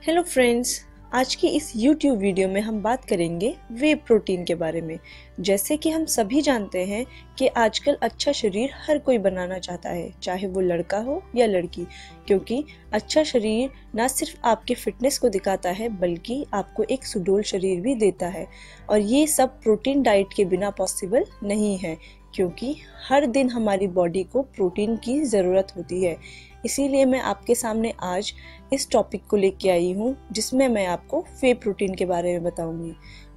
Hello friends, आज की इस YouTube वीडियो में हम बात करेंगे वे प्रोटीन के बारे में। जैसे कि हम सभी जानते हैं कि आजकल अच्छा शरीर हर कोई बनाना चाहता है, चाहे वो लड़का हो या लड़की, क्योंकि अच्छा शरीर ना सिर्फ आपके फिटनेस को दिखाता है बल्कि आपको एक सुडौल शरीर भी देता है। और ये सब प्रोटीन डाइट के बिना पॉसिबल नहीं है, क्योंकि हर दिन हमारी बॉडी को प्रोटीन की ज़रूरत होती है। इसीलिए मैं आपके सामने आज इस टॉपिक को लेके आई हूँ, जिसमें मैं आपको वे प्रोटीन के बारे में बताऊंगी।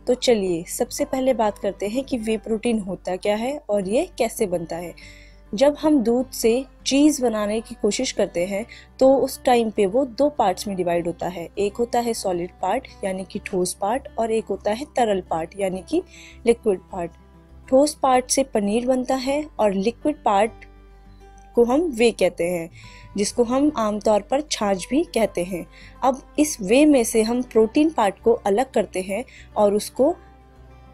तो चलिए सबसे पहले बात करते हैं कि वे प्रोटीन होता क्या है और ये कैसे बनता है। जब हम दूध से चीज़ बनाने की कोशिश करते हैं तो उस टाइम पे वो दो पार्ट्स में डिवाइड होता है। एक होता है सॉलिड पार्ट यानी कि ठोस पार्ट, और एक होता है तरल पार्ट यानी कि लिक्विड पार्ट। ठोस पार्ट से पनीर बनता है और लिक्विड पार्ट को हम वे कहते हैं, जिसको हम आमतौर पर छाछ भी कहते हैं। अब इस वे में से हम प्रोटीन पार्ट को अलग करते हैं और उसको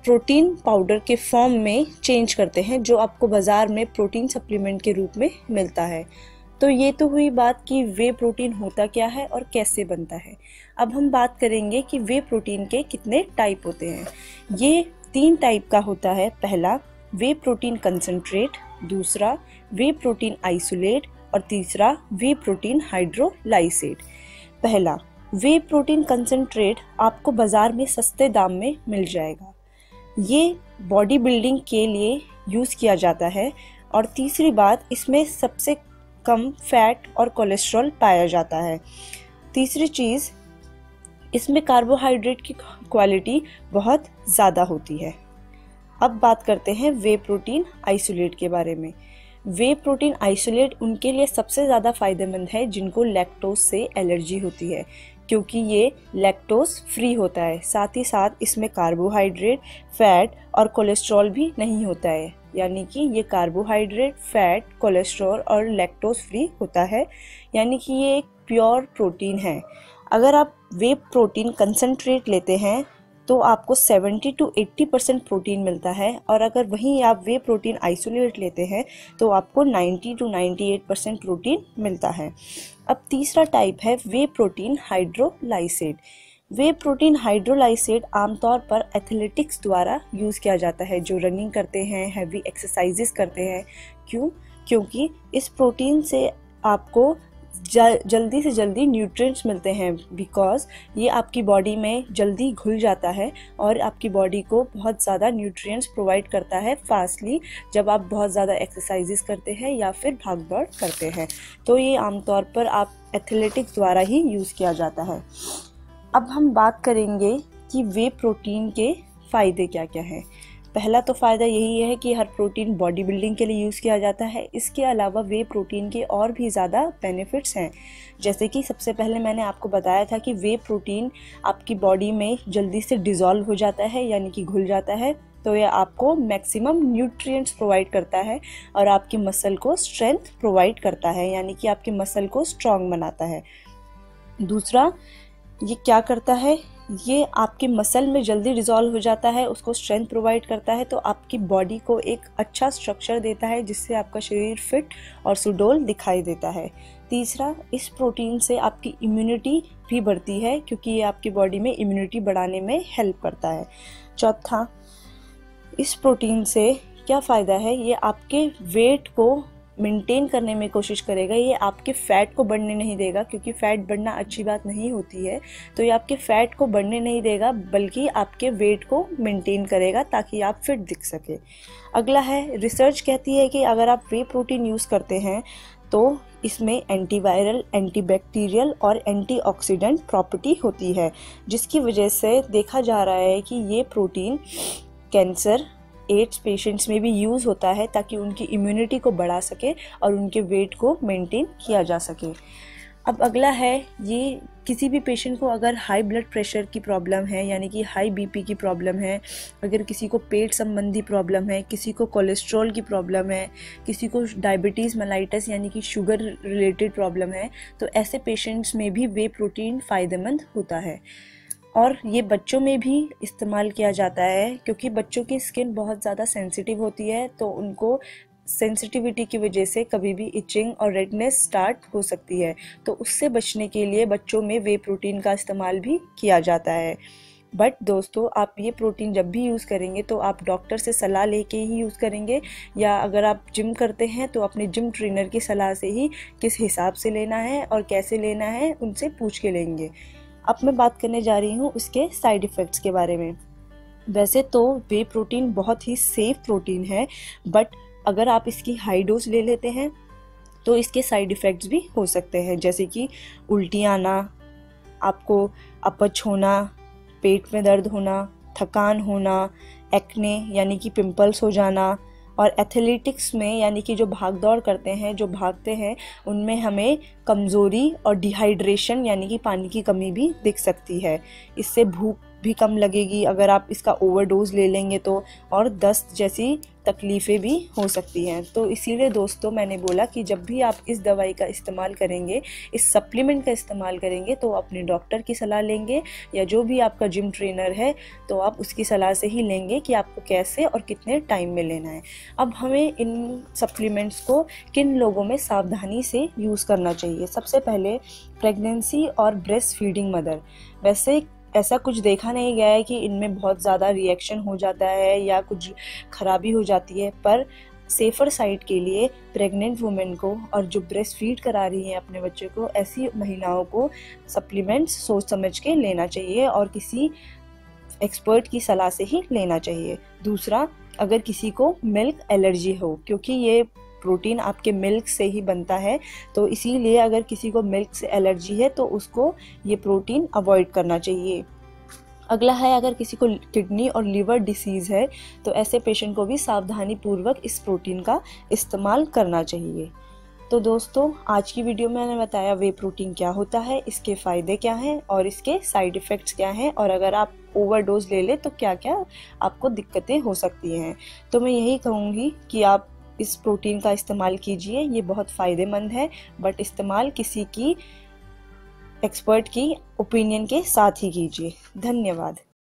प्रोटीन पाउडर के फॉर्म में चेंज करते हैं, जो आपको बाज़ार में प्रोटीन सप्लीमेंट के रूप में मिलता है। तो ये तो हुई बात कि वे प्रोटीन होता क्या है और कैसे बनता है। अब हम बात करेंगे कि वे प्रोटीन के कितने टाइप होते हैं। ये 3 टाइप का होता है। पहला वे प्रोटीन कंसंट्रेट, दूसरा वे प्रोटीन आइसोलेट और तीसरा वे प्रोटीन हाइड्रोलाइसेट। पहला वे प्रोटीन कंसंट्रेट आपको बाज़ार में सस्ते दाम में मिल जाएगा। ये बॉडी बिल्डिंग के लिए यूज़ किया जाता है। और तीसरी बात, इसमें सबसे कम फैट और कोलेस्ट्रॉल पाया जाता है। तीसरी चीज़, इसमें कार्बोहाइड्रेट की क्वालिटी बहुत ज़्यादा होती है। अब बात करते हैं वे प्रोटीन आइसोलेट के बारे में। वे प्रोटीन आइसोलेट उनके लिए सबसे ज़्यादा फ़ायदेमंद है जिनको लैक्टोज से एलर्जी होती है, क्योंकि ये लैक्टोज फ्री होता है। साथ ही साथ इसमें कार्बोहाइड्रेट, फैट और कोलेस्ट्रॉल भी नहीं होता है, यानी कि ये कार्बोहाइड्रेट, फैट, कोलेस्ट्रॉल और लैक्टोज फ्री होता है, यानी कि ये एक प्योर प्रोटीन है। अगर आप वे प्रोटीन कंसंट्रेट लेते हैं तो आपको 70 to 80% प्रोटीन मिलता है, और अगर वहीं आप वे प्रोटीन आइसोलेट लेते हैं तो आपको 90 to 98% प्रोटीन मिलता है। अब तीसरा टाइप है वे प्रोटीन हाइड्रोलाइसेट। वे प्रोटीन हाइड्रोलाइसेट आमतौर पर एथलेटिक्स द्वारा यूज़ किया जाता है, जो रनिंग करते हैं, हैवी एक्सरसाइजेस करते हैं। क्योंकि इस प्रोटीन से आपको जल्दी से जल्दी न्यूट्रिएंट्स मिलते हैं, बिकॉज़ ये आपकी बॉडी में जल्दी घुल जाता है और आपकी बॉडी को बहुत ज़्यादा न्यूट्रिएंट्स प्रोवाइड करता है फास्टली, जब आप बहुत ज़्यादा एक्सरसाइजेस करते हैं या फिर भाग दौड़ करते हैं। तो ये आमतौर पर आप एथलेटिक्स द्वारा ही यूज़ किया जाता है। अब हम बात करेंगे कि वे प्रोटीन के फ़ायदे क्या क्या हैं। पहला तो फ़ायदा यही है कि हर प्रोटीन बॉडी बिल्डिंग के लिए यूज़ किया जाता है। इसके अलावा वे प्रोटीन के और भी ज़्यादा बेनिफिट्स हैं, जैसे कि सबसे पहले मैंने आपको बताया था कि वे प्रोटीन आपकी बॉडी में जल्दी से डिज़ोल्व हो जाता है, यानी कि घुल जाता है। तो यह आपको मैक्सिमम न्यूट्रिएंट्स प्रोवाइड करता है और आपकी मसल को स्ट्रेंथ प्रोवाइड करता है, यानी कि आपके मसल को स्ट्रॉन्ग बनाता है। दूसरा, ये क्या करता है, ये आपके मसल में जल्दी डिज़ोल्व हो जाता है, उसको स्ट्रेंथ प्रोवाइड करता है, तो आपकी बॉडी को एक अच्छा स्ट्रक्चर देता है, जिससे आपका शरीर फिट और सुडौल दिखाई देता है। तीसरा, इस प्रोटीन से आपकी इम्यूनिटी भी बढ़ती है, क्योंकि ये आपकी बॉडी में इम्यूनिटी बढ़ाने में हेल्प करता है। चौथा, इस प्रोटीन से क्या फ़ायदा है, ये आपके वेट को मेंटेन करने में कोशिश करेगा। ये आपके फ़ैट को बढ़ने नहीं देगा, क्योंकि फ़ैट बढ़ना अच्छी बात नहीं होती है। तो ये आपके फ़ैट को बढ़ने नहीं देगा, बल्कि आपके वेट को मेंटेन करेगा ताकि आप फिट दिख सके। अगला है, रिसर्च कहती है कि अगर आप वे प्रोटीन यूज़ करते हैं तो इसमें एंटीवायरल, एंटीबैक्टीरियल और एंटीऑक्सीडेंट प्रॉपर्टी होती है, जिसकी वजह से देखा जा रहा है कि ये प्रोटीन कैंसर, एड्स पेशेंट्स में भी यूज़ होता है, ताकि उनकी इम्यूनिटी को बढ़ा सके और उनके वेट को मेंटेन किया जा सके। अब अगला है, ये किसी भी पेशेंट को अगर हाई ब्लड प्रेशर की प्रॉब्लम है, यानी कि हाई बीपी की प्रॉब्लम है, अगर किसी को पेट संबंधी प्रॉब्लम है, किसी को कोलेस्ट्रॉल की प्रॉब्लम है, किसी को डायबिटीज़ मेलाइटस यानी कि शुगर रिलेटेड प्रॉब्लम है, तो ऐसे पेशेंट्स में भी वे प्रोटीन फ़ायदेमंद होता है। और ये बच्चों में भी इस्तेमाल किया जाता है, क्योंकि बच्चों की स्किन बहुत ज़्यादा सेंसिटिव होती है, तो उनको सेंसिटिविटी की वजह से कभी भी इचिंग और रेडनेस स्टार्ट हो सकती है, तो उससे बचने के लिए बच्चों में वे प्रोटीन का इस्तेमाल भी किया जाता है। बट दोस्तों, आप ये प्रोटीन जब भी यूज़ करेंगे तो आप डॉक्टर से सलाह लेके ही यूज़ करेंगे, या अगर आप जिम करते हैं तो अपने जिम ट्रेनर की सलाह से ही किस हिसाब से लेना है और कैसे लेना है उनसे पूछ के लेंगे। अब मैं बात करने जा रही हूँ उसके साइड इफ़ेक्ट्स के बारे में। वैसे तो वे प्रोटीन बहुत ही सेफ प्रोटीन है, बट अगर आप इसकी हाई डोज ले लेते हैं तो इसके साइड इफ़ेक्ट्स भी हो सकते हैं, जैसे कि उल्टी आना, आपको अपच होना, पेट में दर्द होना, थकान होना, एक्ने यानी कि पिंपल्स हो जाना, और एथलेटिक्स में यानी कि जो भाग दौड़ करते हैं, जो भागते हैं, उनमें हमें कमज़ोरी और डिहाइड्रेशन यानी कि पानी की कमी भी दिख सकती है। इससे भूख भी कम लगेगी अगर आप इसका ओवरडोज ले लेंगे तो, और दस्त जैसी तकलीफ़ें भी हो सकती हैं। तो इसीलिए दोस्तों मैंने बोला कि जब भी आप इस दवाई का इस्तेमाल करेंगे, इस सप्लीमेंट का इस्तेमाल करेंगे, तो अपने डॉक्टर की सलाह लेंगे, या जो भी आपका जिम ट्रेनर है तो आप उसकी सलाह से ही लेंगे कि आपको कैसे और कितने टाइम में लेना है। अब हमें इन सप्लीमेंट्स को किन लोगों में सावधानी से यूज़ करना चाहिए। सबसे पहले प्रेगनेंसी और ब्रेस्ट फीडिंग मदर। वैसे ऐसा कुछ देखा नहीं गया है कि इनमें बहुत ज़्यादा रिएक्शन हो जाता है या कुछ खराबी हो जाती है, पर सेफ़र साइड के लिए प्रेग्नेंट वुमेन को और जो ब्रेस्ट फीड करा रही हैं अपने बच्चे को, ऐसी महिलाओं को सप्लीमेंट्स सोच समझ के लेना चाहिए और किसी एक्सपर्ट की सलाह से ही लेना चाहिए। दूसरा, अगर किसी को मिल्क एलर्जी हो, क्योंकि ये प्रोटीन आपके मिल्क से ही बनता है, तो इसीलिए अगर किसी को मिल्क से एलर्जी है तो उसको ये प्रोटीन अवॉइड करना चाहिए। अगला है, अगर किसी को किडनी और लिवर डिसीज़ है तो ऐसे पेशेंट को भी सावधानी पूर्वक इस प्रोटीन का इस्तेमाल करना चाहिए। तो दोस्तों, आज की वीडियो में मैंने बताया वे प्रोटीन क्या होता है, इसके फ़ायदे क्या हैं और इसके साइड इफ़ेक्ट्स क्या हैं, और अगर आप ओवरडोज ले लें तो क्या क्या आपको दिक्कतें हो सकती हैं। तो मैं यही कहूँगी कि आप इस प्रोटीन का इस्तेमाल कीजिए, ये बहुत फ़ायदेमंद है, बट इस्तेमाल किसी की एक्सपर्ट की ओपिनियन के साथ ही कीजिए। धन्यवाद।